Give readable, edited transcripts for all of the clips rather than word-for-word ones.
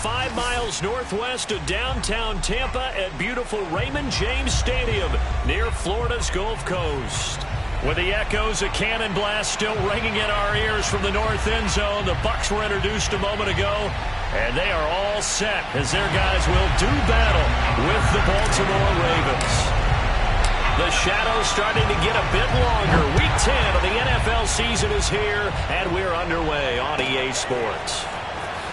5 miles northwest of downtown Tampa at beautiful Raymond James Stadium near Florida's Gulf Coast. With the echoes of cannon blast still ringing in our ears from the north end zone, the Bucs were introduced a moment ago, and they are all set as their guys will do battle with the Baltimore Ravens. The shadow's starting to get a bit longer. Week 10 of the NFL season is here, and we're underway on EA Sports.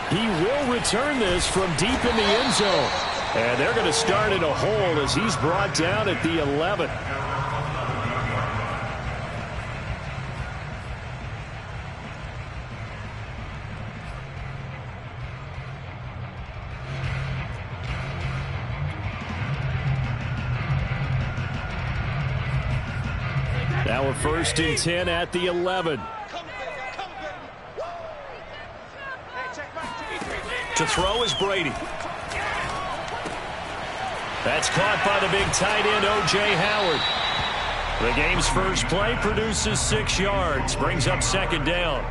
He will return this from deep in the end zone, and they're going to start in a hole as he's brought down at the 11. Now we're 1st and 10 at the 11. To throw is Brady. That's caught by the big tight end, O.J. Howard. The game's first play produces 6 yards, brings up 2nd down.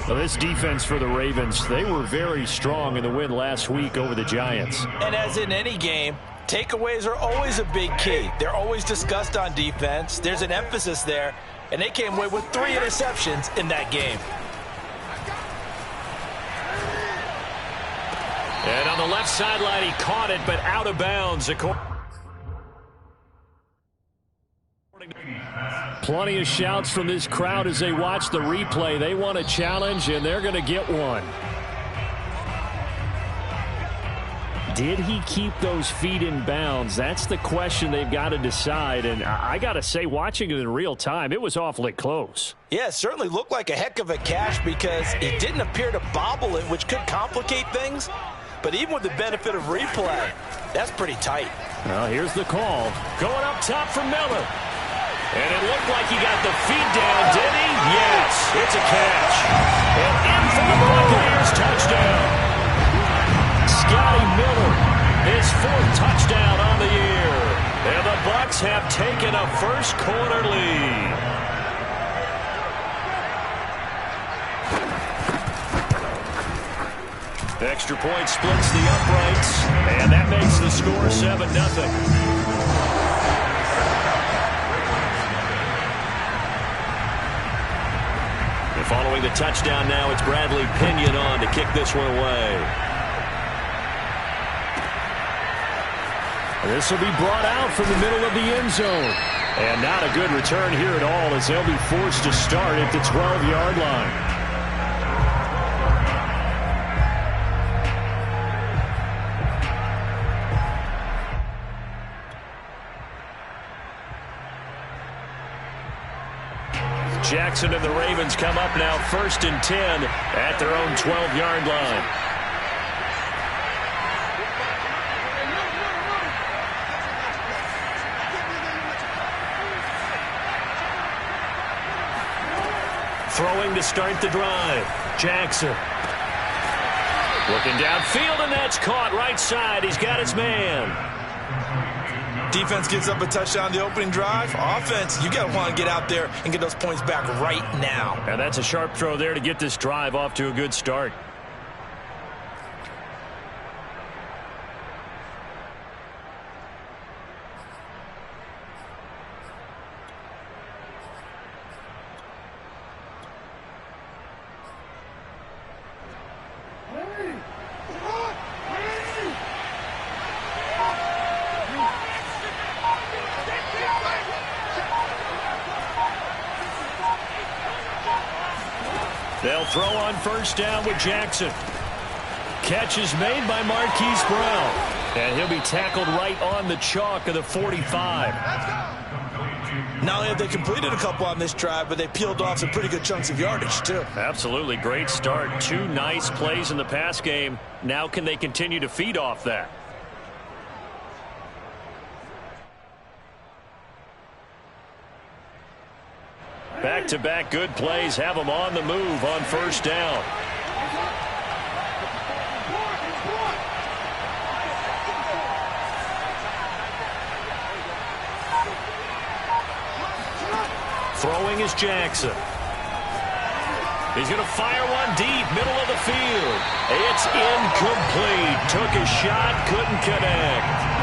Well, this defense for the Ravens, they were very strong in the win last week over the Giants. And as in any game, takeaways are always a big key. They're always discussed on defense. There's an emphasis there, and they came away with 3 interceptions in that game. And on the left sideline, he caught it, but out of bounds. Plenty of shouts from this crowd as they watch the replay. They want a challenge, and they're going to get one. Did he keep those feet in bounds? That's the question they've got to decide. And I got to say, watching it in real time, it was awfully close. Yeah, it certainly looked like a heck of a catch because it didn't appear to bobble it, which could complicate things. But even with the benefit of replay, that's pretty tight. Well, here's the call. Going up top for Miller. And it looked like he got the feet down, did he? Yes, it's a catch. And in for the Buccaneers touchdown. Scotty Miller, his 4th touchdown on the year. And the Bucs have taken a first-quarter lead. Extra point splits the uprights, and that makes the score 7-0. And following the touchdown now, it's Bradley Pinion on to kick this one away. This will be brought out from the middle of the end zone. And not a good return here at all as they'll be forced to start at the 12-yard line. Jackson and the Ravens come up now 1st and 10 at their own 12-yard line. Throwing to start the drive. Jackson. Looking downfield, and that's caught right side. He's got his man. Defense gives up a touchdown the opening drive. Offense, you got to want to get out there and get those points back right now. And that's a sharp throw there to get this drive off to a good start. They'll throw on 1st down with Jackson. Catch is made by Marquise Brown. And he'll be tackled right on the chalk of the 45. Not only have they completed a couple on this drive, but they peeled off some pretty good chunks of yardage, too. Absolutely. Great start. 2 nice plays in the pass game. Now can they continue to feed off that? Back-to-back good plays have them on the move on 1st down. Throwing is Jackson. He's going to fire one deep, middle of the field. It's incomplete. Took a shot, couldn't connect.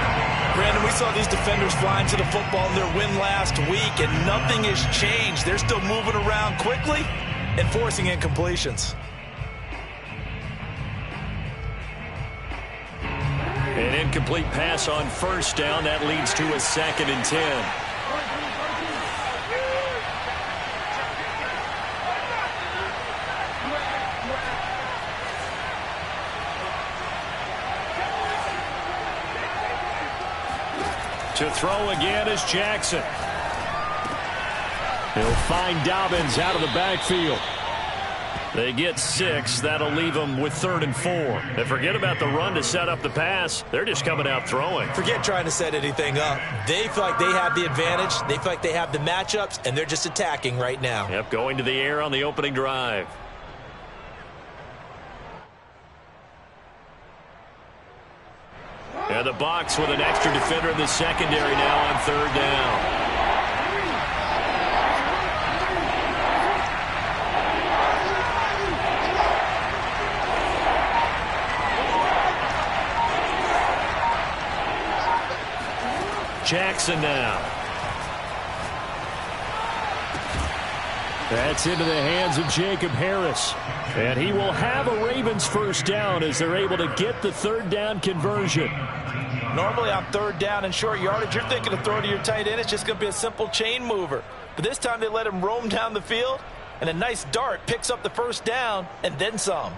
Brandon, we saw these defenders flying to the football in their win last week, and nothing has changed. They're still moving around quickly and forcing incompletions. An incomplete pass on first down. That leads to a 2nd and 10. To throw again is Jackson. He'll find Dobbins out of the backfield. They get 6. That'll leave them with 3rd and 4. And forget about the run to set up the pass. They're just coming out throwing. Forget trying to set anything up. They feel like they have the advantage. They feel like they have the matchups, and they're just attacking right now. Yep, going to the air on the opening drive. And the box with an extra defender in the secondary now on 3rd down. Jackson now. That's into the hands of Jacob Harris. And he will have a Ravens first down as they're able to get the 3rd down conversion. Normally on 3rd down and short yardage, you're thinking to throw to your tight end. It's just going to be a simple chain mover. But this time they let him roam down the field, and a nice dart picks up the first down and then some.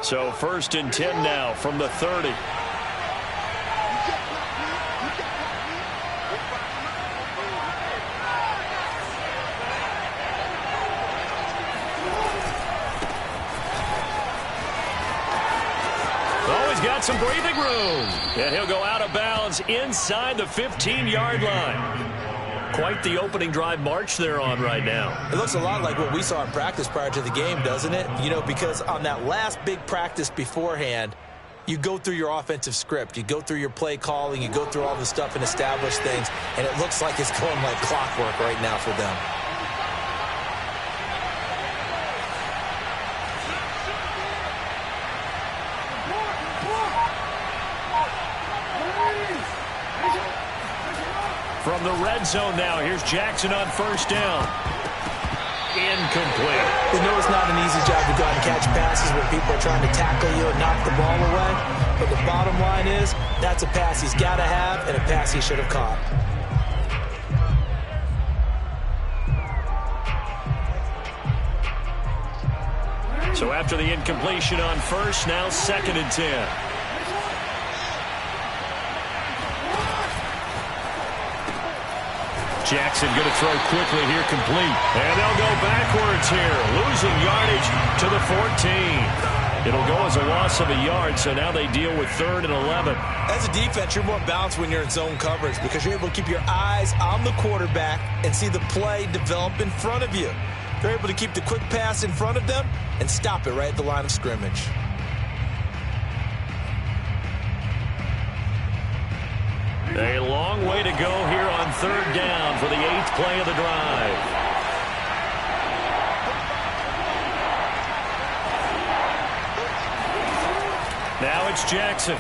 So 1st and 10 now from the 30. Got some breathing room, and he'll go out of bounds inside the 15-yard line. Quite the opening drive march they're on right now. It looks a lot like what we saw in practice prior to the game, doesn't it? You know, because on that last big practice beforehand, you go through your offensive script, you go through your play calling, you go through all the stuff and establish things, and it looks like it's going like clockwork right now for them. From the red zone now, here's Jackson on 1st down. Incomplete. You know it's not an easy job to go out and catch passes when people are trying to tackle you and knock the ball away. But the bottom line is, that's a pass he's got to have and a pass he should have caught. So after the incompletion on 1st, now 2nd and 10. Jackson going to throw quickly here, complete. And they'll go backwards here, losing yardage to the 14. It'll go as a loss of a yard, so now they deal with 3rd and 11. As a defense, you're more balanced when you're in zone coverage because you're able to keep your eyes on the quarterback and see the play develop in front of you. They're able to keep the quick pass in front of them and stop it right at the line of scrimmage. A long way to go here on 3rd down for the 8th play of the drive. Now it's Jackson.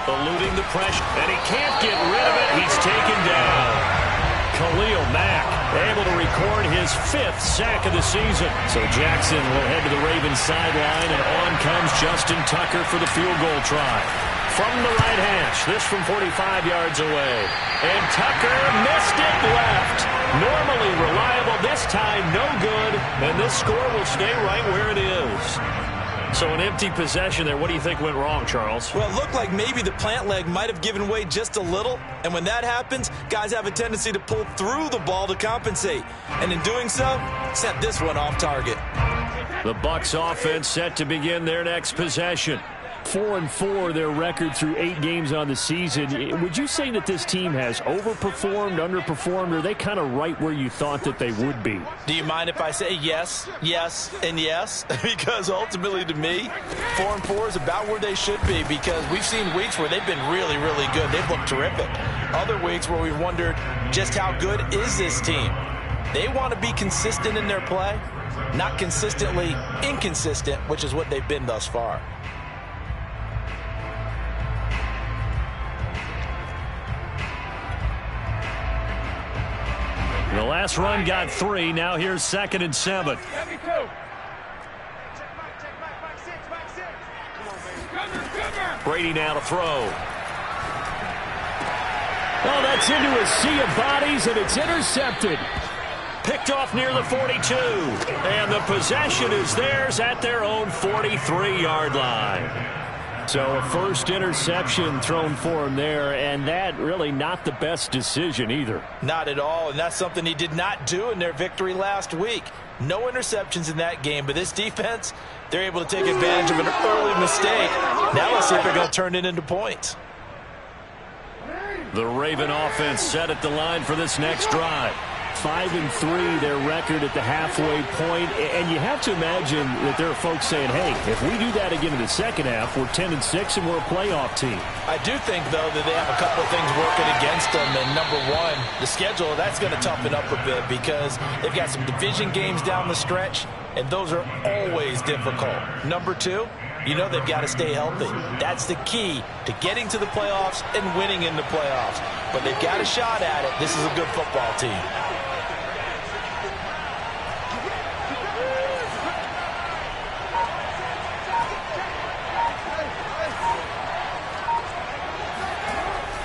Eluding the pressure, and he can't get rid of it. He's taken down. Khalil Mack able to record his 5th sack of the season. So Jackson will head to the Ravens sideline, and on comes Justin Tucker for the field goal try. From the right hash, this from 45 yards away. And Tucker missed it left. Normally reliable, this time no good. And this score will stay right where it is. So an empty possession there. What do you think went wrong, Charles? Well, it looked like maybe the plant leg might have given way just a little. And when that happens, guys have a tendency to pull through the ball to compensate. And in doing so, sent this one off target. The Bucs offense set to begin their next possession. 4-4 their record through 8 games on the season. Would you say that this team has overperformed, underperformed, or are they kind of right where you thought that they would be? Do you mind if I say yes, yes, and yes? Because ultimately to me, 4-4 is about where they should be, because we've seen weeks where they've been really, really good. They've looked terrific. Other weeks where we've wondered just how good is this team. They want to be consistent in their play, not consistently inconsistent, which is what they've been thus far. The last run got 3. Now here's 2nd and 7. Brady now to throw. Oh, that's into a sea of bodies, and it's intercepted. Picked off near the 42. And the possession is theirs at their own 43-yard line. So a first interception thrown for him there, and that really not the best decision either. Not at all, and that's something he did not do in their victory last week. No interceptions in that game, but this defense, they're able to take advantage of an early mistake. Now let's see if they're going to turn it into points. The Raven offense set at the line for this next drive. 5-3 their record at the halfway point, and you have to imagine that there are folks saying, hey, if we do that again in the second half, we're 10-6 and we're a playoff team. I do think, though, that they have a couple of things working against them, and number one, the schedule, that's going to toughen up a bit because they've got some division games down the stretch, and those are always difficult. Number two, you know they've got to stay healthy. That's the key to getting to the playoffs and winning in the playoffs. But they've got a shot at it. This is a good football team.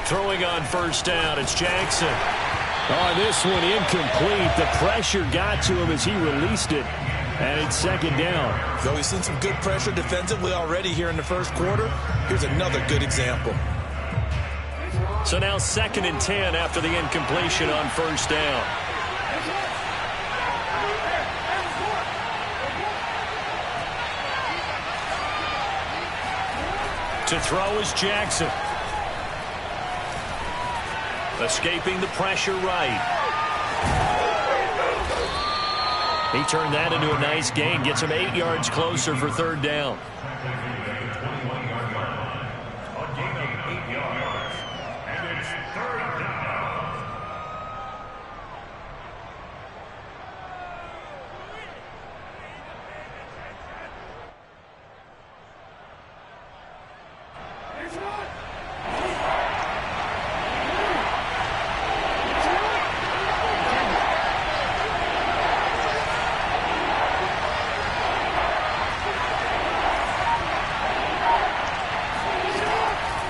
Throwing on first down, it's Jackson. Oh, this one incomplete. The pressure got to him as he released it, and it's 2nd down. So we've seen some good pressure defensively already here in the first quarter. Here's another good example. So now 2nd and 10 after the incompletion on first down. To throw is Jackson. Escaping the pressure right. He turned that into a nice gain. Gets him 8 yards closer for 3rd down. A gain of 8 yards. And it's 3rd down.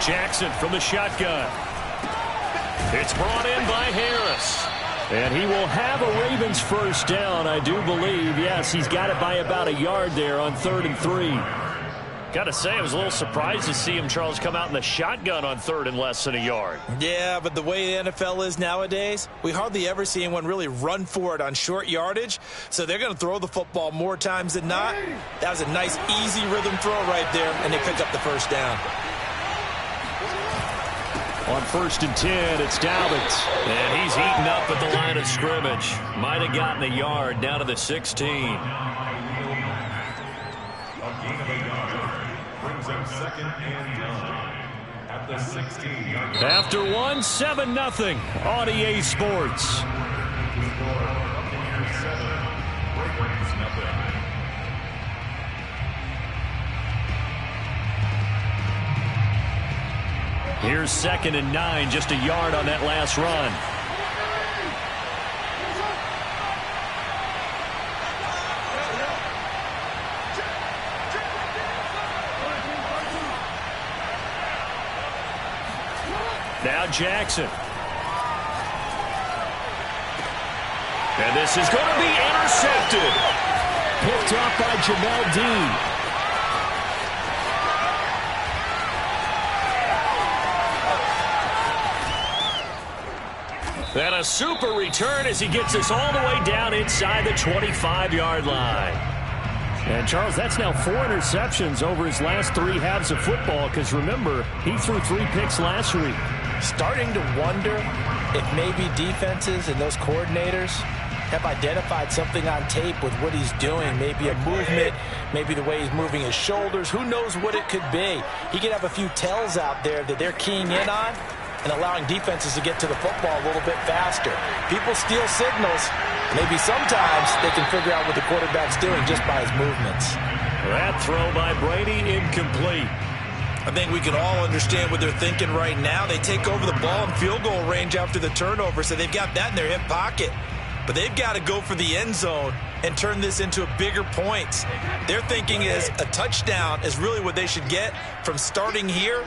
Jackson from the shotgun. It's brought in by Harris. And he will have a Ravens first down, I do believe. Yes, he's got it by about a yard there on 3rd and 3. Got to say, I was a little surprised to see him, Charles, come out in the shotgun on 3rd and less than a yard. Yeah, but the way the NFL is nowadays, we hardly ever see anyone really run for it on short yardage. So they're going to throw the football more times than not. That was a nice, easy rhythm throw right there, and they picked up the first down. On 1st and 10, it's Dalvin. And he's eaten up at the line of scrimmage. Might have gotten a yard down to the 16. A gain of a yard brings them 2nd and 9 at the 16-yard line. After 7-0 on EA Sports. Here's 2nd and 9, just a yard on that last run. Now Jackson. And this is going to be intercepted. Picked off by Jamel Dean. And a super return as he gets us all the way down inside the 25-yard line. And, Charles, that's now 4 interceptions over his last 3 halves of football because, remember, he threw 3 picks last week. Starting to wonder if maybe defenses and those coordinators have identified something on tape with what he's doing. Maybe a movement, maybe the way he's moving his shoulders. Who knows what it could be? He could have a few tells out there that they're keying in on and allowing defenses to get to the football a little bit faster. People steal signals. Maybe sometimes they can figure out what the quarterback's doing just by his movements. That throw by Brady, incomplete. I think we can all understand what they're thinking right now. They take over the ball in field goal range after the turnover, so they've got that in their hip pocket. But they've got to go for the end zone and turn this into a bigger points. Their thinking is a touchdown is really what they should get from starting here.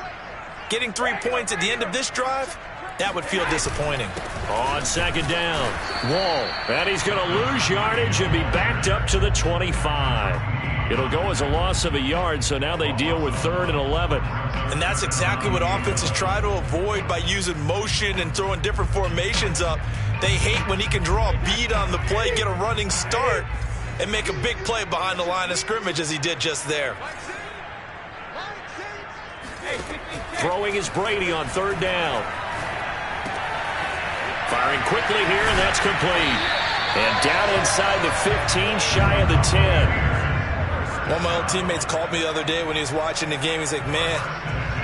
Getting 3 points at the end of this drive, that would feel disappointing. On second down, Wall. And he's going to lose yardage and be backed up to the 25. It'll go as a loss of a yard, so now they deal with 3rd and 11. And that's exactly what offenses try to avoid by using motion and throwing different formations up. They hate when he can draw a bead on the play, get a running start, and make a big play behind the line of scrimmage as he did just there. Throwing is Brady on 3rd down. Firing quickly here, and that's complete. And down inside the 15, shy of the 10. One of my old teammates called me the other day when he was watching the game. He's like, man,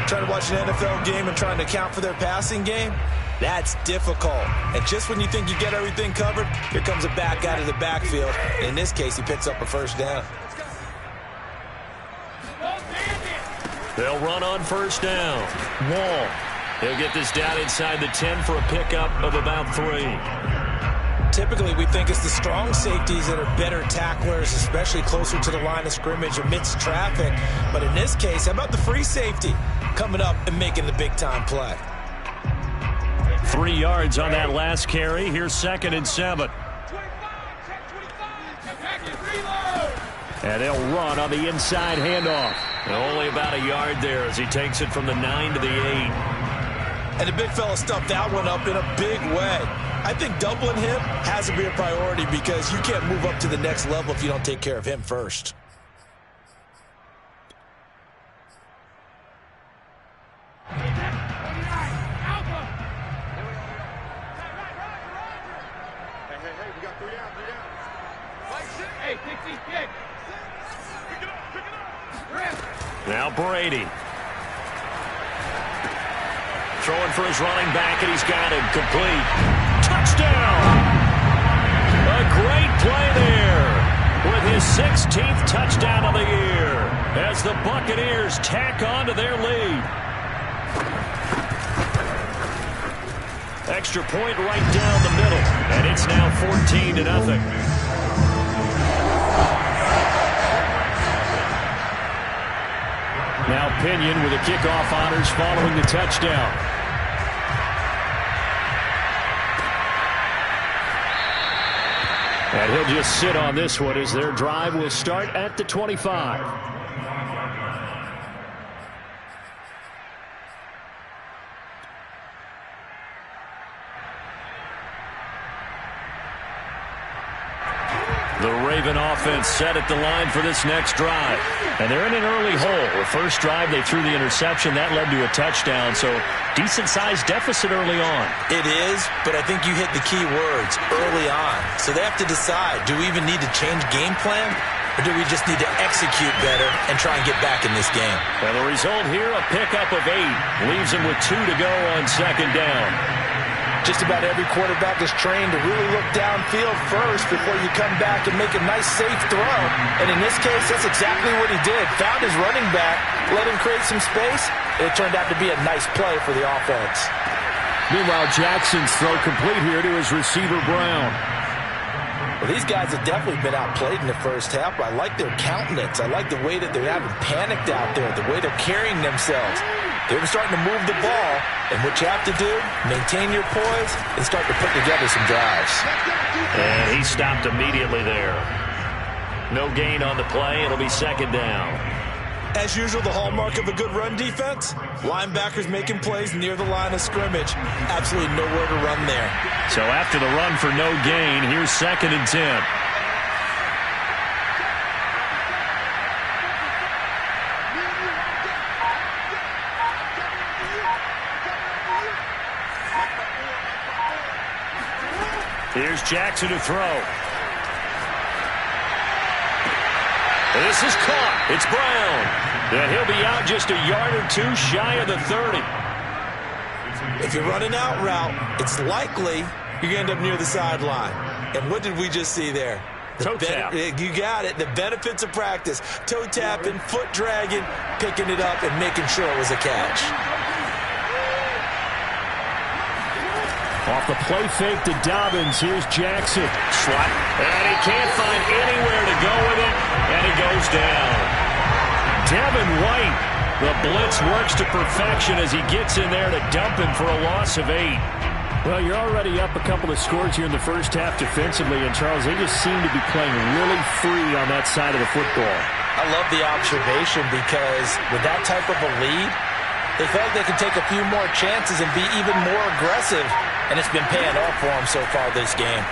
trying to watch an NFL game and trying to account for their passing game, that's difficult. And just when you think you get everything covered, here comes a back out of the backfield. In this case, he picks up a 1st down. They'll run on 1st down. Wall. He'll get this down inside the 10 for a pickup of about 3. Typically, we think it's the strong safeties that are better tacklers, especially closer to the line of scrimmage amidst traffic. But in this case, how about the free safety coming up and making the big-time play? 3 yards on that last carry. Here's 2nd and 7. And they'll run on the inside handoff. And only about a yard there as he takes it from the 9 to the 8. And the big fella stuffed that one up in a big way. I think doubling him has to be a priority because you can't move up to the next level if you don't take care of him first. Now Brady. Throwing for his running back, and he's got him complete. Touchdown! A great play there with his 16th touchdown of the year as the Buccaneers tack on to their lead. Extra point right down the middle, and it's now 14-0. Now Pinion with the kickoff honors following the touchdown. And he'll just sit on this one as their drive will start at the 25. The Raven offense set at the line for this next drive. And they're in an early hole. The first drive, they threw the interception. That led to a touchdown, so decent-sized deficit early on. It is, but I think you hit the key words, early on. So they have to decide, do we even need to change game plan, or do we just need to execute better and try and get back in this game? And the result here, a pickup of 8. Leaves them with 2 to go on second down. Just about every quarterback is trained to really look downfield first before you come back and make a nice, safe throw. And in this case, that's exactly what he did. Found his running back, let him create some space, and it turned out to be a nice play for the offense. Meanwhile, Jackson's throw complete here to his receiver, Brown. Well, these guys have definitely been outplayed in the first half. I like their countenance. I like the way that they're having panicked out there, the way they're carrying themselves. They're starting to move the ball, and what you have to do, maintain your poise and start to put together some drives. And he stopped immediately there. No gain on the play. It'll be second down. As usual, the hallmark of a good run defense, linebackers making plays near the line of scrimmage. Absolutely nowhere to run there. So after the run for no gain, here's 2nd and 10. Here's Jackson to throw. This is caught. It's Brown. And he'll be out just a yard or two shy of the 30. If you're running out route, it's likely you're going to end up near the sideline. And what did we just see there? Toe tap. You got it. The benefits of practice. Toe tapping, foot dragging, picking it up, and making sure it was a catch. Off the play fake to Dobbins. Here's Jackson. Slot. And he can't find anywhere to go with it. And he goes down. Devin White. The blitz works to perfection as he gets in there to dump him for a loss of 8. Well, you're already up a couple of scores here in the first half defensively. And, Charles, they just seem to be playing really free on that side of the football. I love the observation because with that type of a lead, they felt like they could take a few more chances and be even more aggressive. And it's been paying off for them so far this game.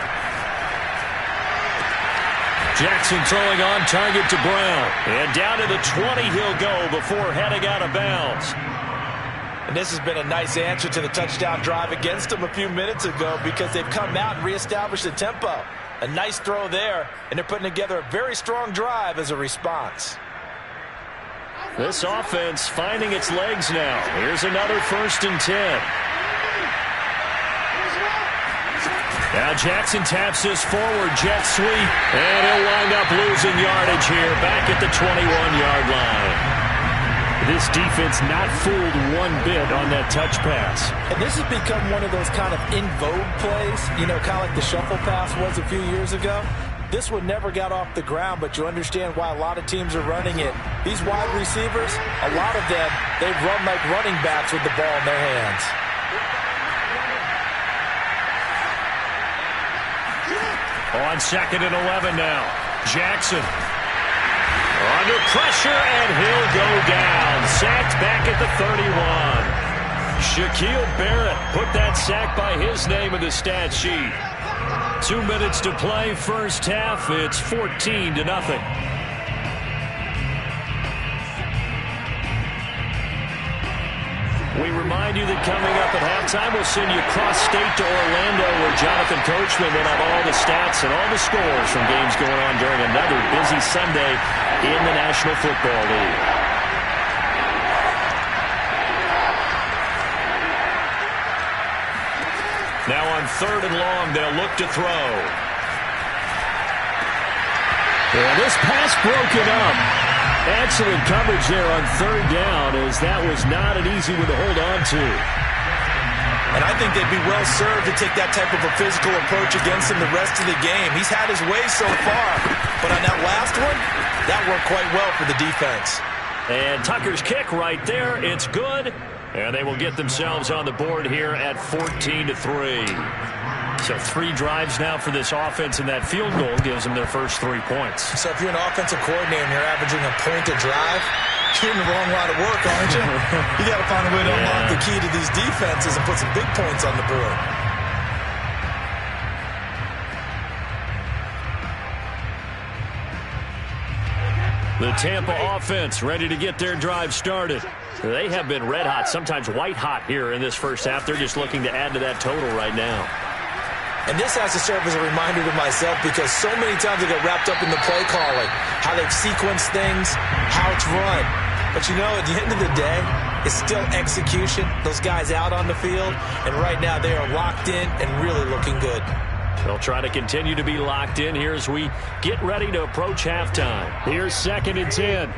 Jackson throwing on target to Brown. And down to the 20 he'll go before heading out of bounds. And this has been a nice answer to the touchdown drive against them a few minutes ago because they've come out and reestablished the tempo. A nice throw there, and they're putting together a very strong drive as a response. This offense finding its legs now. Here's another 1st and 10. Now Jackson taps this forward, jet sweep, and he'll wind up losing yardage here back at the 21-yard line. This defense not fooled one bit on that touch pass. And this has become one of those kind of in vogue plays, you know, kind of like the shuffle pass was a few years ago. This one never got off the ground, but you understand why a lot of teams are running it. These wide receivers, a lot of them, they've run like running backs with the ball in their hands. On 2nd and 11 now. Jackson. Under pressure, and he'll go down. Sacked back at the 31. Shaquille Barrett put that sack by his name in the stat sheet. 2 minutes to play, first half. It's 14-0. We remind you that coming up at halftime, we'll send you cross-state to Orlando where Jonathan Coachman will have all the stats and all the scores from games going on during another busy Sunday in the National Football League. Now on 3rd and long, they'll look to throw. And this pass broken up. Excellent coverage there on 3rd down, as that was not an easy one to hold on to. And I think they'd be well served to take that type of a physical approach against him the rest of the game. He's had his way so far, but on that last one, that worked quite well for the defense. And Tucker's kick right there, it's good. And they will get themselves on the board here at 14-3. So 3 drives now for this offense, and that field goal gives them their first 3 points. So if you're an offensive coordinator and you're averaging a point a drive, you're in the wrong line of work, aren't you? You got to find a way to unlock the key to these defenses and put some big points on the board. The Tampa offense ready to get their drive started. They have been red hot, sometimes white hot here in this first half. They're just looking to add to that total right now. And this has to serve as a reminder to myself because so many times I get wrapped up in the play calling, how they've sequenced things, how it's run. But, you know, at the end of the day, it's still execution. Those guys out on the field, and right now they are locked in and really looking good. They'll try to continue to be locked in here as we get ready to approach halftime. Here's 2nd and 10.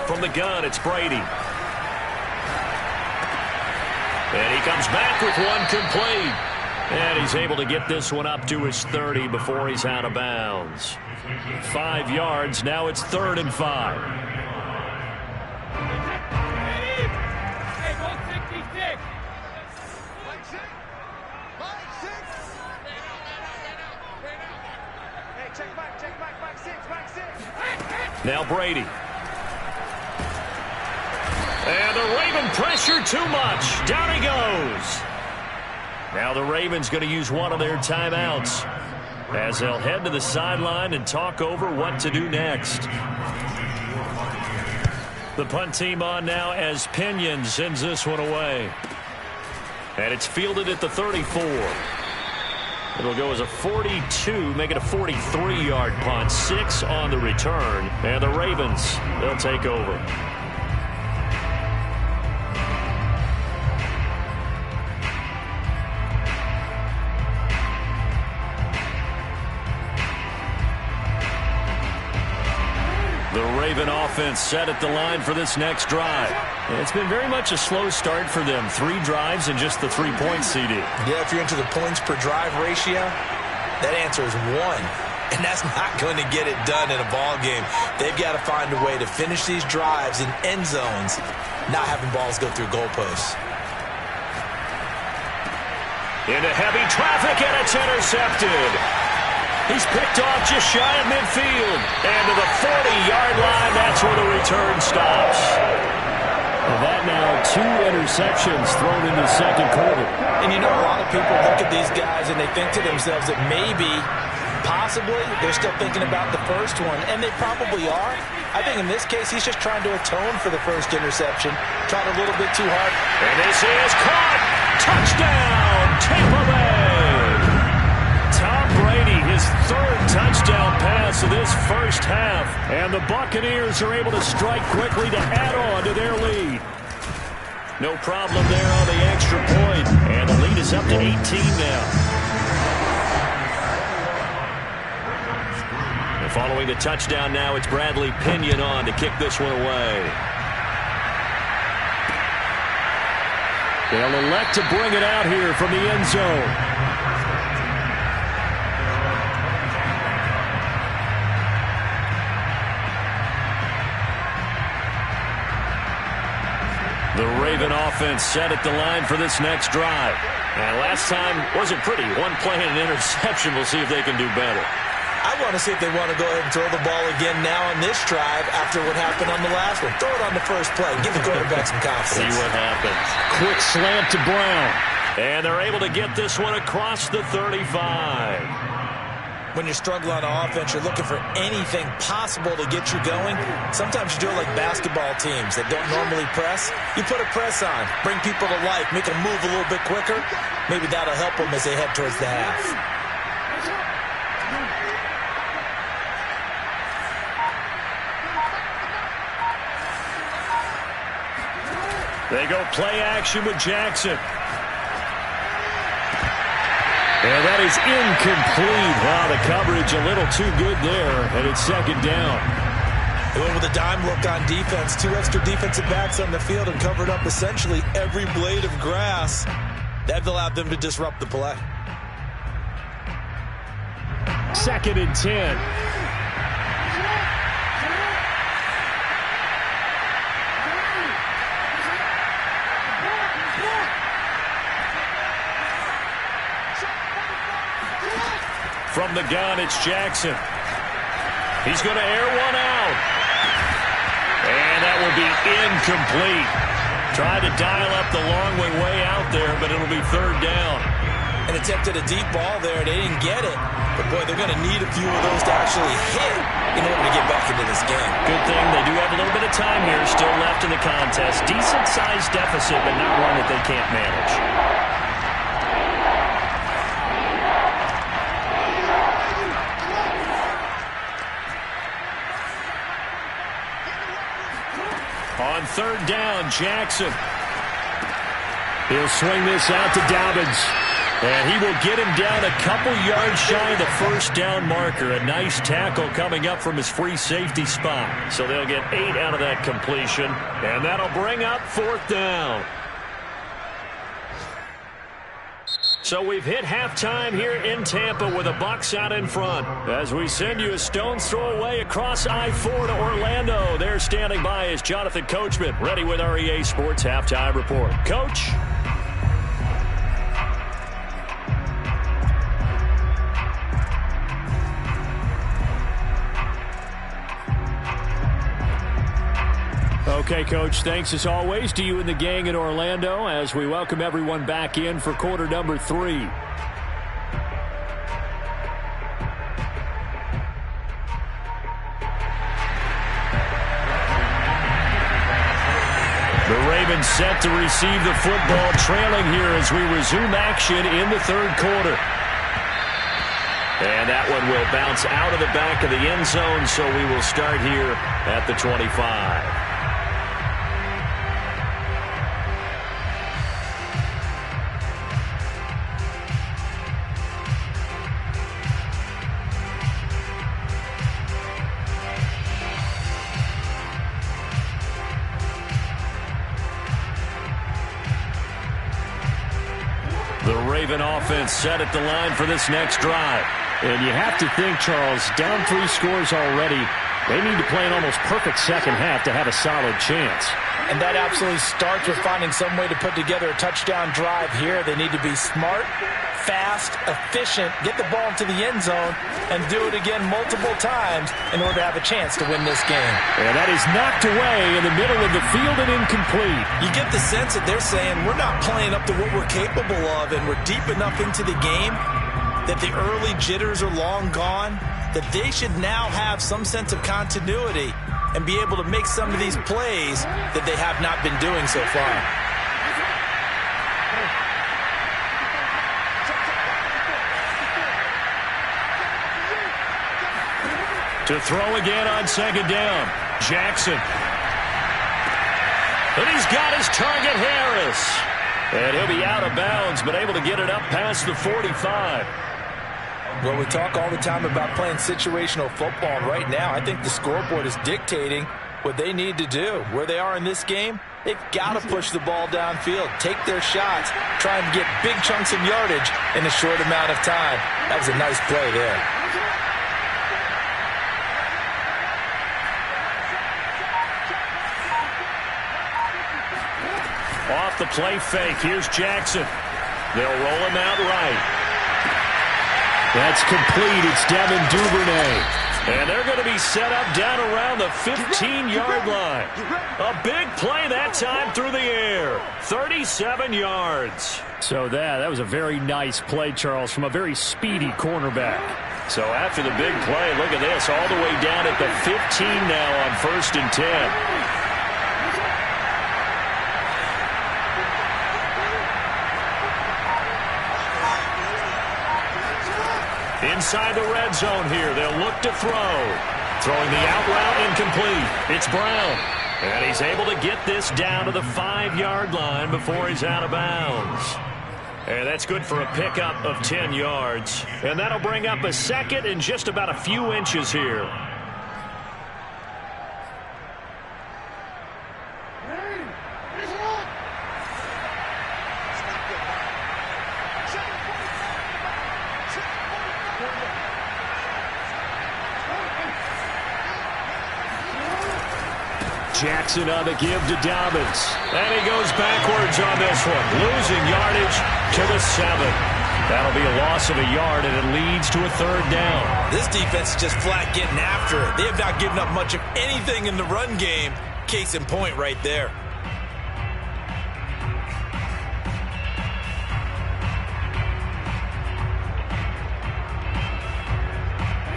From the gun, it's Brady. And he comes back with one complete. And he's able to get this one up to his 30 before he's out of bounds. 5 yards. Now it's 3rd and 5. Now Brady. And the Raven pressure too much. Down he goes. Now the Ravens going to use one of their timeouts as they'll head to the sideline and talk over what to do next. The punt team on now as Pinion sends this one away. And it's fielded at the 34. It'll go as a 42, make it a 43-yard punt. 6 on the return. And the Ravens, they'll take over. The Raven offense set at the line for this next drive. It's been very much a slow start for them. 3 drives and just the 3 points, CD. Yeah, if you're into the points per drive ratio, that answer is 1. And that's not going to get it done in a ball game. They've got to find a way to finish these drives in end zones, not having balls go through goalposts. Into heavy traffic, and it's intercepted. He's picked off just shy of midfield. And to the 40-yard line, that's where the return stops. And that now 2 interceptions thrown in the second quarter. And you know, a lot of people look at these guys and they think to themselves that maybe, possibly, they're still thinking about the first one. And they probably are. I think in this case, he's just trying to atone for the first interception. Tried a little bit too hard. And this is caught. Touchdown, Tampa Bay. Tom Brady, his 3rd touchdown pass of this first half. And the Buccaneers are able to strike quickly to add on to their lead. No problem there on the extra point. And the lead is up to 18 now. And following the touchdown now, it's Bradley Pinion on to kick this one away. They'll elect to bring it out here from the end zone. The Raven offense set at the line for this next drive. And last time wasn't pretty. 1 play and an interception. We'll see if they can do better. I want to see if they want to go ahead and throw the ball again now on this drive after what happened on the last one. Throw it on the first play. Give the quarterback some confidence. See what happens. Quick slant to Brown. And they're able to get this one across the 35. When you're struggling on offense, you're looking for anything possible to get you going. Sometimes you do it like basketball teams that don't normally press. You put a press on, bring people to life, make them move a little bit quicker. Maybe that'll help them as they head towards the half. They go play action with Jackson. And that is incomplete. Wow, the coverage a little too good there, and it's 2nd down. They went with a dime look on defense. 2 extra defensive backs on the field and covered up essentially every blade of grass. That allowed them to disrupt the play. 2nd and 10. From the gun, it's Jackson. He's going to air one out. And that will be incomplete. Tried to dial up the long way out there, but it'll be 3rd down. And attempted a deep ball there. They didn't get it. But, boy, they're going to need a few of those to actually hit in order to get back into this game. Good thing they do have a little bit of time here still left in the contest. Decent-sized deficit, but not one that they can't manage. On 3rd down, Jackson. He'll swing this out to Dobbins. And he will get him down a couple yards shy of the 1st down marker. A nice tackle coming up from his free safety spot. So they'll get 8 out of that completion. And that'll bring up 4th down. So we've hit halftime here in Tampa with the Bucs out in front. As we send you a stone's throw away across I-4 to Orlando. There standing by is Jonathan Coachman, ready with our EA Sports Halftime Report. Coach? Okay, Coach, thanks as always to you and the gang in Orlando as we welcome everyone back in for quarter number 3. Ravens set to receive the football, trailing here as we resume action in the third quarter. And that one will bounce out of the back of the end zone, so we will start here at the 25. The Raven offense set at the line for this next drive. And you have to think, Charles, down 3 scores already, they need to play an almost perfect second half to have a solid chance. And that absolutely starts with finding some way to put together a touchdown drive here. They need to be smart, fast, efficient, get the ball into the end zone, and do it again multiple times in order to have a chance to win this game. And that is knocked away in the middle of the field and incomplete. You get the sense that they're saying we're not playing up to what we're capable of, and we're deep enough into the game that the early jitters are long gone, that they should now have some sense of continuity and be able to make some of these plays that they have not been doing so far. To throw again on second down, Jackson. And he's got his target, Harris. And he'll be out of bounds, but able to get it up past the 45. Well, we talk all the time about playing situational football. Right now, I think the scoreboard is dictating what they need to do. Where they are in this game, they've got to push the ball downfield, take their shots, try and get big chunks of yardage in a short amount of time. That was a nice play there. Off the play fake, here's Jackson. They'll roll him out right. That's complete. It's Devin Duvernay. And they're going to be set up down around the 15-yard line. A big play that time through the air. 37 yards. So that was a very nice play, Charles, from a very speedy cornerback. So after the big play, look at this, all the way down at the 15 now on 1st and 10. Inside the red zone here, they'll look to throw. Throwing the out route incomplete. It's Brown. And he's able to get this down to the 5-yard line before he's out of bounds. And that's good for a pickup of 10 yards. And that'll bring up a second and just about a few inches here. Jackson on the give to Dobbins. And he goes backwards on this one. Losing yardage to the 7. That'll be a loss of a yard, and it leads to a 3rd down. This defense is just flat getting after it. They have not given up much of anything in the run game. Case in point right there.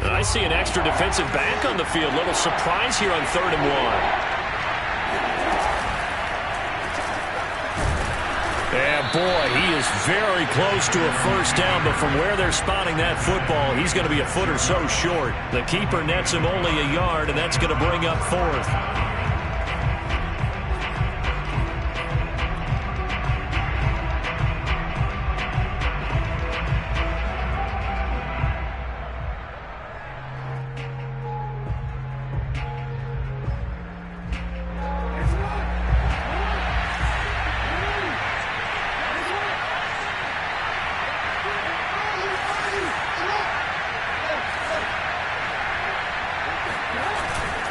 I see an extra defensive back on the field. Little surprise here on 3rd and 1. And boy, he is very close to a 1st down, but from where they're spotting that football, he's going to be a foot or so short. The keeper nets him only a yard, and that's going to bring up 4th.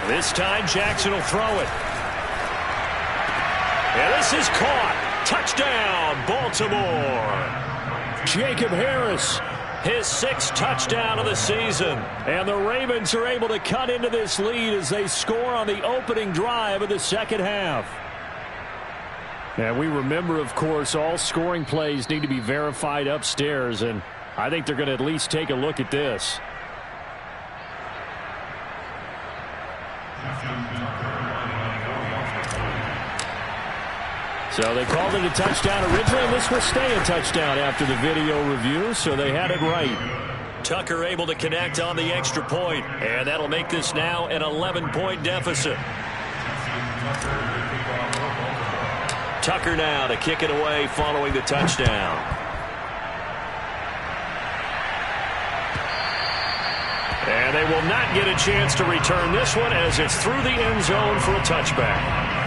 This time, Jackson will throw it. And this is caught. Touchdown, Baltimore. Jacob Harris, his 6th touchdown of the season. And the Ravens are able to cut into this lead as they score on the opening drive of the second half. And we remember, of course, all scoring plays need to be verified upstairs, and I think they're going to at least take a look at this. So they called it a touchdown originally, and this will stay a touchdown after the video review, so they had it right. Tucker able to connect on the extra point, and that'll make this now an 11-point deficit. Tucker now to kick it away following the touchdown. And they will not get a chance to return this one as it's through the end zone for a touchback.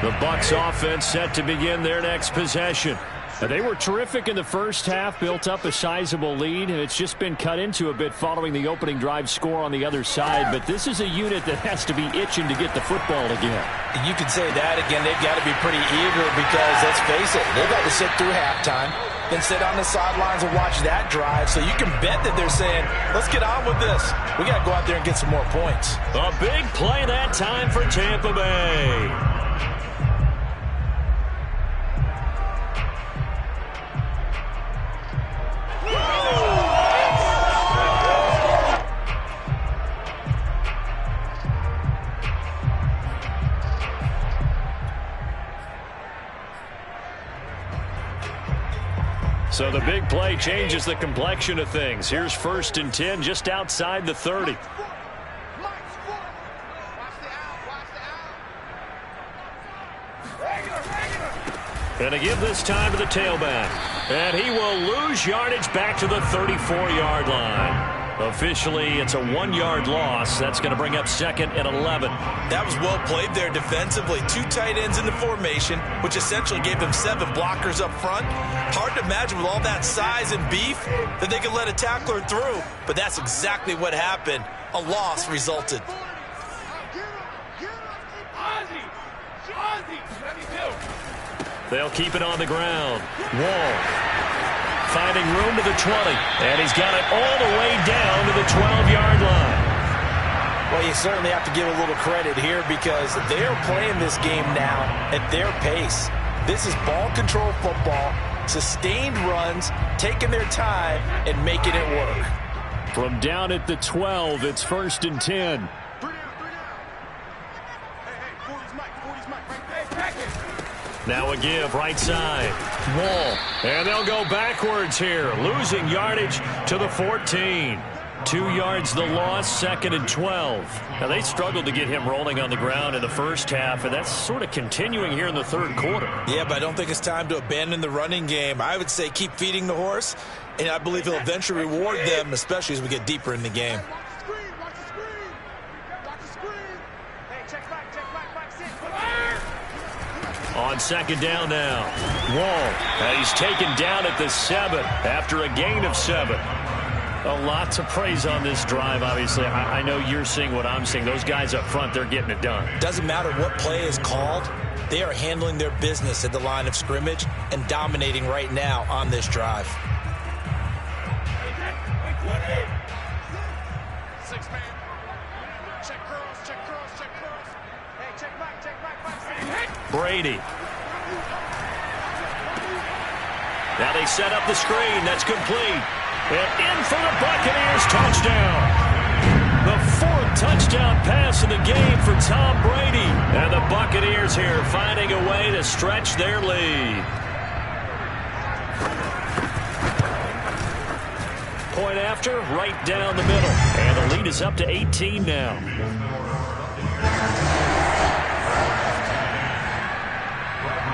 The Bucs offense set to begin their next possession. They were terrific in the first half, built up a sizable lead, and it's just been cut into a bit following the opening drive score on the other side. But this is a unit that has to be itching to get the football again. You can say that again. They've got to be pretty eager because, let's face it, they've got to sit through halftime, then sit on the sidelines and watch that drive. So you can bet that they're saying, let's get on with this. We got to go out there and get some more points. A big play that time for Tampa Bay. So the big play changes the complexion of things. Here's 1st and 10 just outside the 30. And to give this time to the tailback. And he will lose yardage back to the 34-yard line. Officially, it's a 1-yard loss. That's going to bring up 2nd and 11. That was well played there defensively. 2 tight ends in the formation, which essentially gave them 7 blockers up front. Hard to imagine with all that size and beef that they could let a tackler through. But that's exactly what happened. A loss resulted. They'll keep it on the ground. Wall finding room to the 20, and he's got it all the way down to the 12-yard line. Well, you certainly have to give a little credit here because they're playing this game now at their pace. This is ball control football, sustained runs, taking their time and making it work. From down at the 12, it's 1st and 10. Now a give right side. Wall. And they'll go backwards here. Losing yardage to the 14. 2 yards the loss, 2nd and 12. Now they struggled to get him rolling on the ground in the first half, and that's sort of continuing here in the 3rd quarter. Yeah, but I don't think it's time to abandon the running game. I would say keep feeding the horse, and I believe he'll eventually reward them, especially as we get deeper in the game. On 2nd down now. Wall. And he's taken down at the 7 after a gain of 7. A lot to praise on this drive, obviously. I know you're seeing what I'm seeing. Those guys up front, they're getting it done. Doesn't matter what play is called. They are handling their business at the line of scrimmage and dominating right now on this drive. Brady. Now they set up the screen. That's complete. And in for the Buccaneers touchdown. The 4th touchdown pass of the game for Tom Brady. And the Buccaneers here finding a way to stretch their lead. Point after, right down the middle. And the lead is up to 18 now.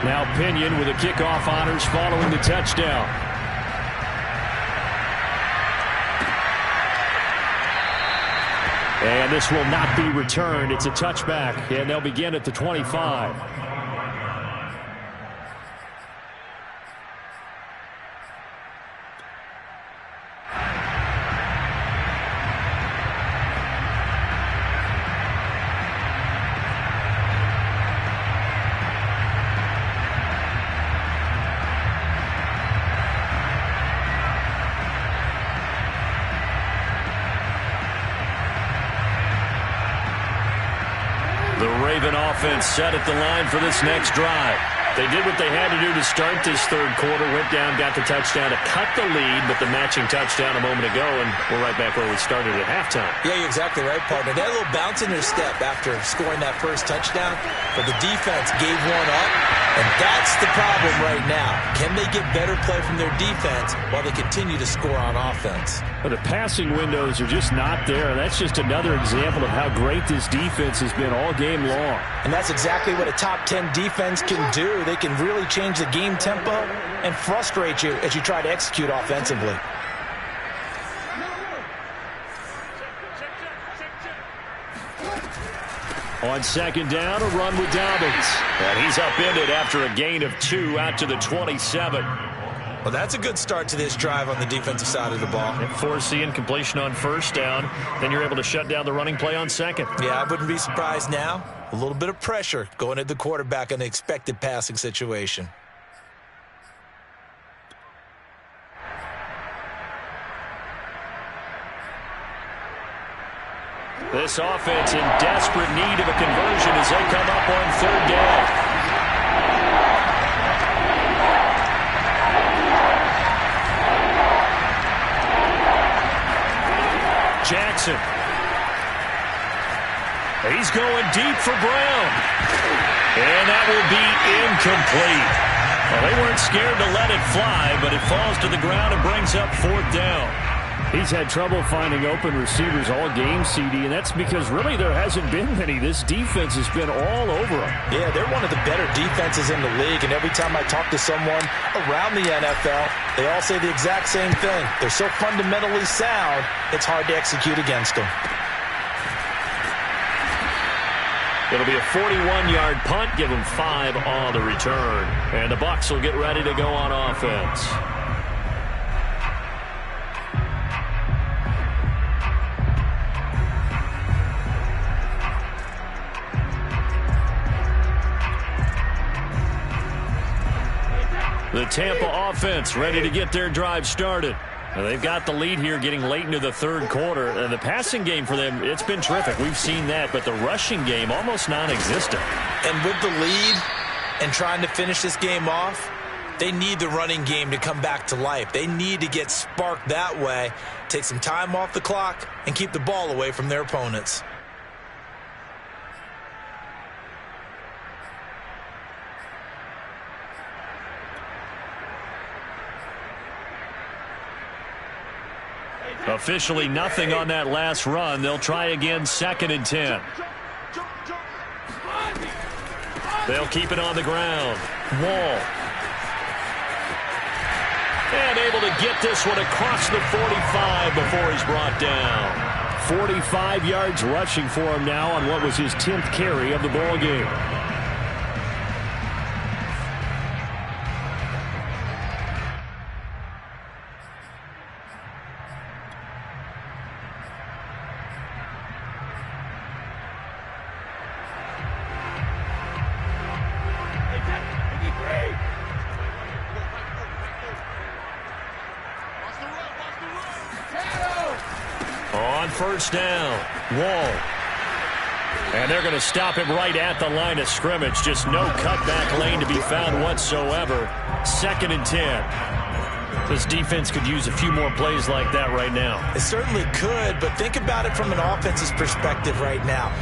Now Pinion with the kickoff honors following the touchdown. And this will not be returned. It's a touchback, and they'll begin at the 25. The Raven offense set at the line for this next drive. They did what they had to do to start this third quarter, went down, got the touchdown to cut the lead, but the matching touchdown a moment ago, and we're right back where we started at halftime. Yeah, you're exactly right, partner. They had a little bounce in their step after scoring that first touchdown, but the defense gave one up, and that's the problem right now. Can they get better play from their defense while they continue to score on offense? But the passing windows are just not there. That's just another example of how great this defense has been all game long. And that's exactly what a top 10 defense can do. They can really change the game tempo and frustrate you as you try to execute offensively. On second down, a run with Dobbins. And he's upended after a gain of 2 out to the 27. Well, that's a good start to this drive on the defensive side of the ball. Force the incompletion on first down. Then you're able to shut down the running play on second. Yeah, I wouldn't be surprised now. A little bit of pressure going at the quarterback in the expected passing situation. This offense in desperate need of a conversion as they come up on third down. Jackson. He's going deep for Brown. And that will be incomplete. Well, they weren't scared to let it fly, but it falls to the ground and brings up fourth down. He's had trouble finding open receivers all game, CD, and that's because really there hasn't been many. This defense has been all over them. Yeah, they're one of the better defenses in the league, and every time I talk to someone around the NFL, they all say the exact same thing. They're so fundamentally sound, it's hard to execute against them. It'll be a 41-yard punt, give them 5 on the return. And the Bucs will get ready to go on offense. The Tampa offense ready to get their drive started. Now they've got the lead here getting late into the third quarter. And the passing game for them, it's been terrific. We've seen that, but the rushing game almost non-existent. And with the lead and trying to finish this game off, they need the running game to come back to life. They need to get sparked that way, take some time off the clock, and keep the ball away from their opponents. Officially nothing on that last run. They'll try again, 2nd and 10. They'll keep it on the ground. Wall. And able to get this one across the 45 before he's brought down. 45 yards rushing for him now on what was his 10th carry of the ball game. First down, Wall. And they're going to stop him right at the line of scrimmage. Just no cutback lane to be found whatsoever. 2nd and 10. This defense could use a few more plays like that right now. It certainly could, but think about it from an offense's perspective right now.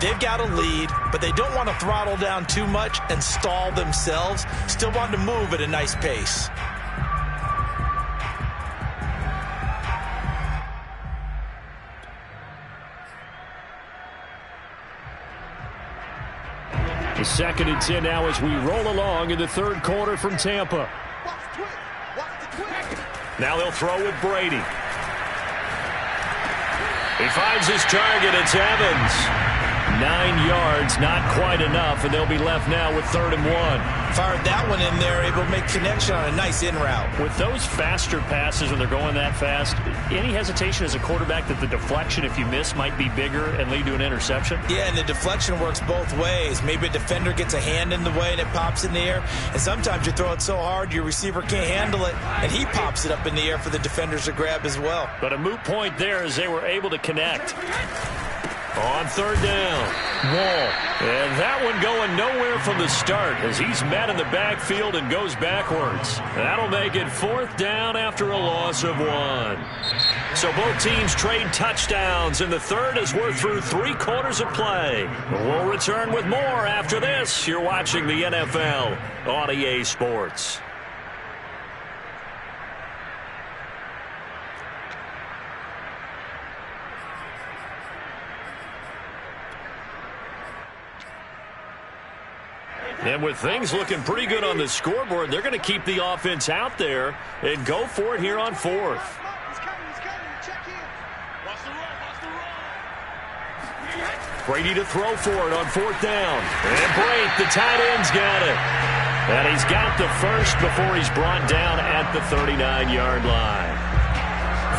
They've got a lead, but they don't want to throttle down too much and stall themselves. Still want to move at a nice pace. The 2nd and 10 now as we roll along in the third quarter from Tampa. Now they'll throw with Brady. He finds his target. It's Evans. 9 yards, not quite enough, and they'll be left now with 3rd and 1. Fired that one in there, able to make connection on a nice in route. With those faster passes when they're going that fast, any hesitation as a quarterback that the deflection, if you miss, might be bigger and lead to an interception? Yeah, and the deflection works both ways. Maybe a defender gets a hand in the way and it pops in the air, and sometimes you throw it so hard your receiver can't handle it, and he pops it up in the air for the defenders to grab as well. But a moot point there as they were able to connect. On third down, Wall. And that one going nowhere from the start as he's met in the backfield and goes backwards. That'll make it fourth down after a loss of 1. So both teams trade touchdowns in the third as we're through 3 quarters of play. We'll return with more after this. You're watching the NFL on EA Sports. And with things looking pretty good on the scoreboard, they're going to keep the offense out there and go for it here on fourth. Brady to throw for it on fourth down. And Brate, the tight end's got it. And he's got the first before he's brought down at the 39-yard line.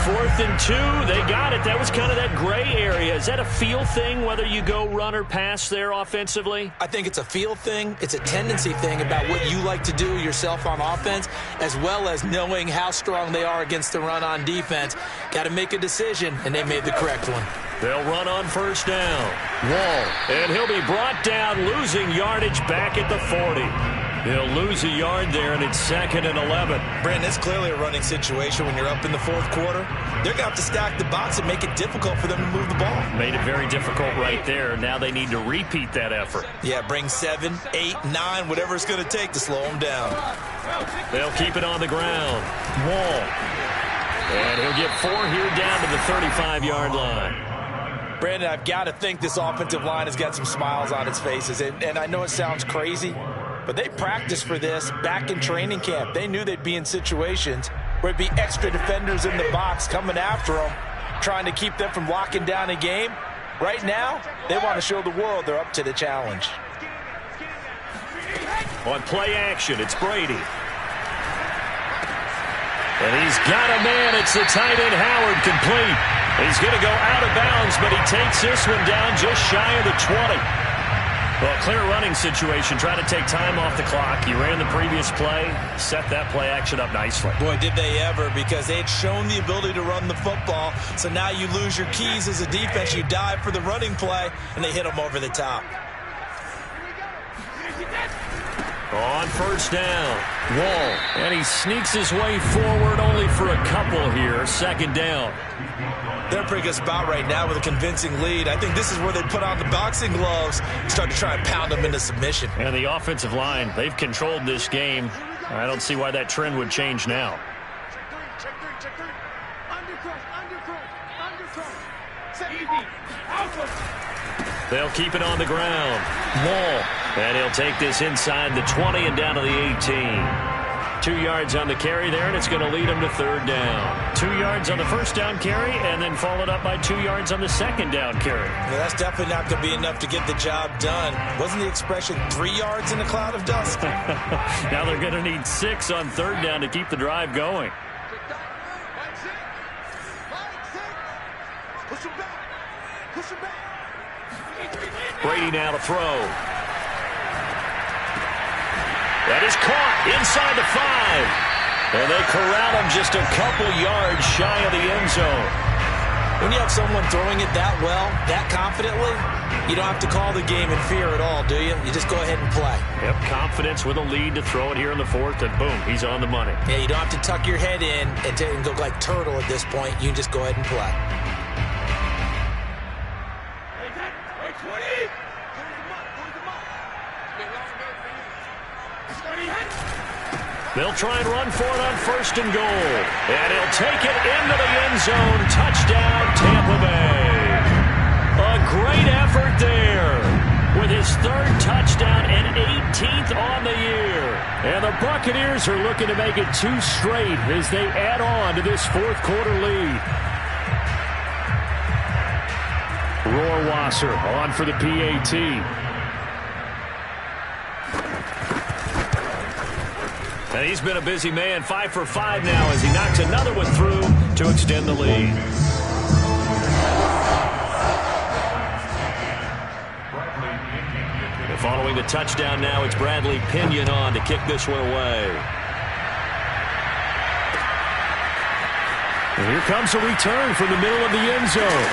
4th and 2, they got it. That was kind of that gray area. Is that a feel thing, whether you go run or pass there offensively? I think it's a feel thing. It's a tendency thing about what you like to do yourself on offense, as well as knowing how strong they are against the run on defense. Got to make a decision, and they made the correct one. They'll run on first down. Wall, and he'll be brought down, losing yardage back at the 40. He'll lose a yard there, and it's 2nd and 11. Brandon, it's clearly a running situation when you're up in the fourth quarter. They're going to have to stack the box and make it difficult for them to move the ball. Made it very difficult right there. Now they need to repeat that effort. Yeah, bring 7, 8, 9, whatever it's going to take to slow them down. They'll keep it on the ground. Wall. And he'll get 4 here down to the 35-yard line. Brandon, I've got to think this offensive line has got some smiles on its faces. And I know it sounds crazy, but they practiced for this back in training camp. They knew they'd be in situations where it'd be extra defenders in the box coming after them, trying to keep them from locking down a game. Right now, they want to show the world they're up to the challenge. On play action, it's Brady. And he's got a man. It's the tight end, Howard, complete. He's going to go out of bounds, but he takes this one down just shy of the 20. Well, clear running situation. Try to take time off the clock. You ran the previous play, set that play action up nicely. Boy, did they ever, because they had shown the ability to run the football. So now you lose your keys as a defense. You dive for the running play, and they hit them over the top. On first down, Wall. And he sneaks his way forward only for a couple here. 2nd down. They're in a pretty good spot right now with a convincing lead. I think this is where they put on the boxing gloves, start to try and pound them into submission. And the offensive line, they've controlled this game. I don't see why that trend would change now. They'll keep it on the ground. Wall. And he'll take this inside the 20 and down to the 18. 2 yards on the carry there, and it's going to lead him to 3rd down. 2 yards on the first down carry, and then followed up by 2 yards on the 2nd down carry. Yeah, that's definitely not going to be enough to get the job done. Wasn't the expression 3 yards in a cloud of dust? Now they're going to need 6 on 3rd down to keep the drive going. Brady now to throw. That is caught inside the 5. And they corral him just a couple yards shy of the end zone. When you have someone throwing it that well, that confidently, you don't have to call the game in fear at all, do you? You just go ahead and play. Yep, confidence with a lead to throw it here in the 4th, and boom, he's on the money. Yeah, you don't have to tuck your head in and go like turtle at this point. You can just go ahead and play. They'll try and run for it on 1st and goal. And he'll take it into the end zone. Touchdown, Tampa Bay. A great effort there with his 3rd touchdown and 18th on the year. And the Buccaneers are looking to make it 2 straight as they add on to this 4th quarter lead. Rohrwasser on for the PAT. And he's been a busy man, 5 for 5 now as he knocks another one through to extend the lead. And following the touchdown now, it's Bradley Pinion on to kick this one away. And here comes a return from the middle of the end zone.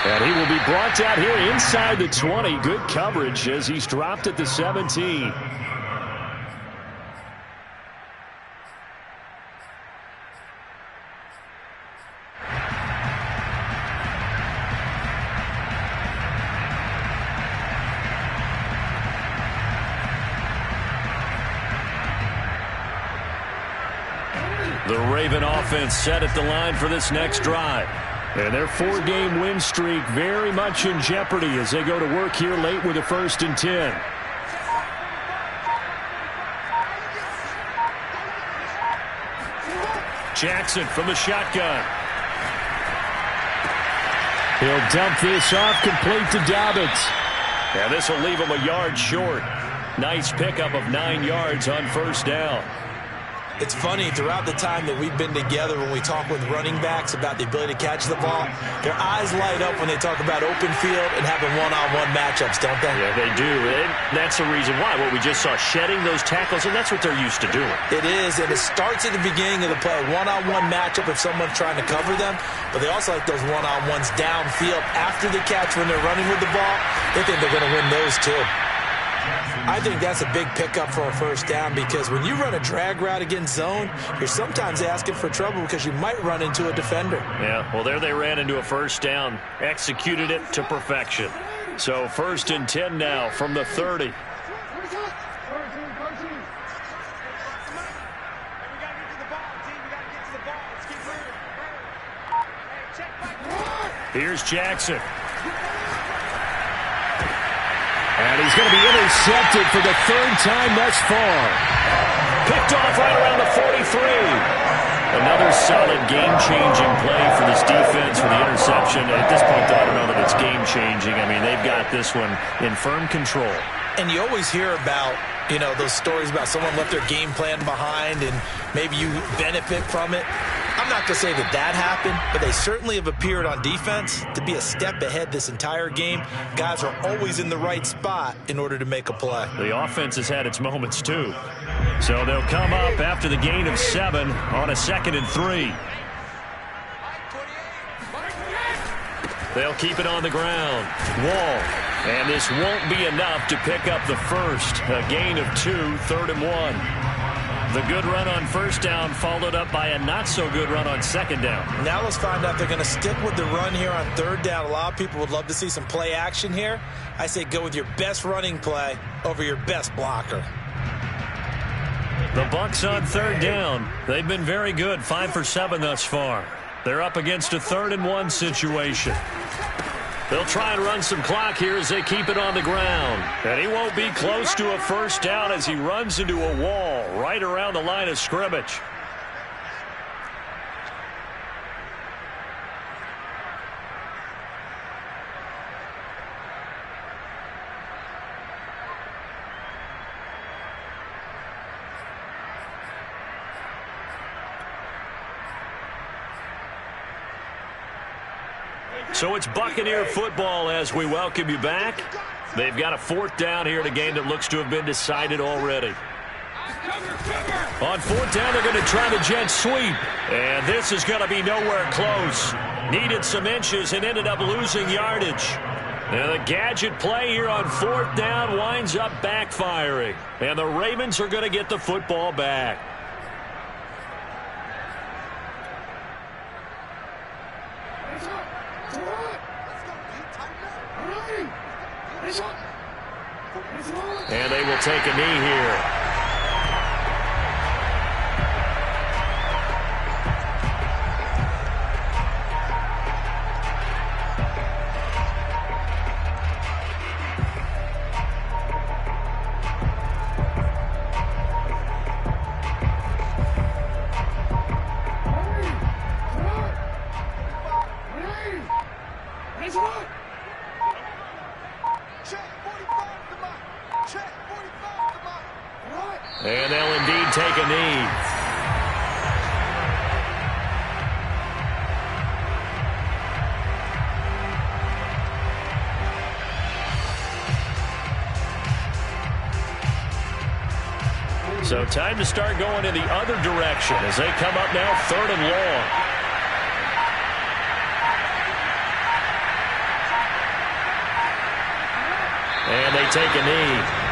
And he will be brought down here inside the 20. Good coverage as he's dropped at the 17. The Raven offense set at the line for this next drive. And their 4-game win streak very much in jeopardy as they go to work here late with a 1st and 10. Jackson from the shotgun. He'll dump this off, complete to Dobbins. And this will leave him a yard short. Nice pickup of 9 yards on 1st down. It's funny, throughout the time that we've been together, when we talk with running backs about the ability to catch the ball, their eyes light up when they talk about open field and having one-on-one matchups, don't they? Yeah, they do. And that's the reason why. What we just saw, shedding those tackles, and that's what they're used to doing. It is, and it starts at the beginning of the play, a one-on-one matchup if someone's trying to cover them, but they also like those one-on-ones downfield after the catch when they're running with the ball. They think they're going to win those too. I think that's a big pickup for a 1st down because when you run a drag route against zone, you're sometimes asking for trouble because you might run into a defender. Yeah, well, there they ran into a 1st down, executed it to perfection. So 1st and 10 now from the 30. Here's Jackson. And he's going to be intercepted for the 3rd time thus far. Picked off right around the 43. Another solid game-changing play for this defense for the interception. At this point, though, I don't know that it's game-changing. I mean, they've got this one in firm control. And you always hear about, you know, those stories about someone left their game plan behind and maybe you benefit from it. I'm not going to say that that happened, but they certainly have appeared on defense to be a step ahead this entire game. Guys are always in the right spot in order to make a play. The offense has had its moments, too. So they'll come up after the gain of 7 on a 2nd and 3. They'll keep it on the ground. Wall. And this won't be enough to pick up the 1st. A gain of 2, 3rd and 1. The good run on 1st down followed up by a not-so-good run on 2nd down. Now let's find out if they're going to stick with the run here on 3rd down. A lot of people would love to see some play action here. I say go with your best running play over your best blocker. The Bucs on 3rd down. They've been very good, 5 for 7 thus far. They're up against a 3rd and 1 situation. They'll try and run some clock here as they keep it on the ground. And he won't be close to a 1st down as he runs into a wall right around the line of scrimmage. So it's Buccaneer football as we welcome you back. They've got a 4th down here in a game that looks to have been decided already. On 4th down, they're going to try the jet sweep. And this is going to be nowhere close. Needed some inches and ended up losing yardage. And the gadget play here on 4th down winds up backfiring. And the Ravens are going to get the football back. And they will take a knee here. And they'll indeed take a knee. So time to start going in the other direction as they come up now 3rd and long. take a knee.